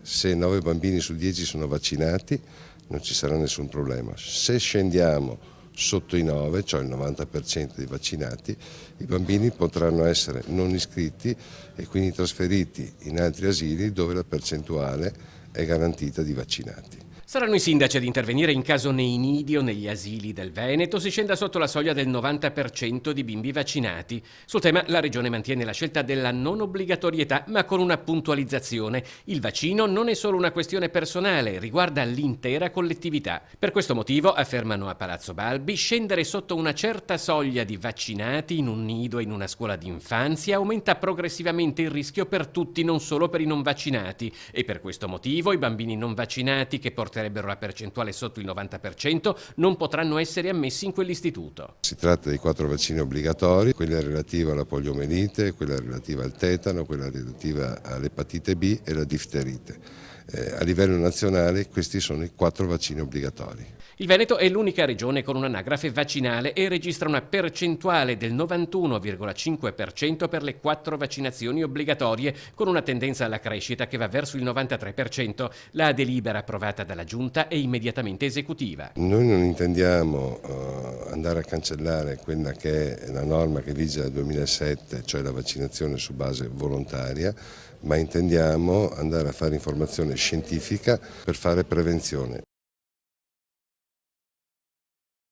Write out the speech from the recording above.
Se 9 bambini su 10 sono vaccinati non ci sarà nessun problema. Se scendiamo sotto i 9, cioè il 90% dei vaccinati, i bambini potranno essere non iscritti e quindi trasferiti in altri asili dove la percentuale è garantita di vaccinati. Saranno i sindaci ad intervenire in caso nei nidi o negli asili del Veneto si scenda sotto la soglia del 90% di bimbi vaccinati. Sul tema la Regione mantiene la scelta della non obbligatorietà, ma con una puntualizzazione. Il vaccino non è solo una questione personale, riguarda l'intera collettività. Per questo motivo, affermano a Palazzo Balbi, scendere sotto una certa soglia di vaccinati in un nido e in una scuola d'infanzia aumenta progressivamente il rischio per tutti, non solo per i non vaccinati. E per questo motivo i bambini non vaccinati che porterebbero la percentuale sotto il 90% non potranno essere ammessi in quell'istituto. Si tratta di 4 vaccini obbligatori, quella relativa alla poliomelite, quella relativa al tetano, quella relativa all'epatite B e alla difterite. A livello nazionale questi sono i 4 vaccini obbligatori. Il Veneto è l'unica regione con un'anagrafe vaccinale e registra una percentuale del 91,5% per le 4 vaccinazioni obbligatorie, con una tendenza alla crescita che va verso il 93%. La delibera approvata dalla Giunta è immediatamente esecutiva. Noi non intendiamo andare a cancellare quella che è la norma che vige dal 2007, cioè la vaccinazione su base volontaria, ma intendiamo andare a fare informazione scientifica per fare prevenzione.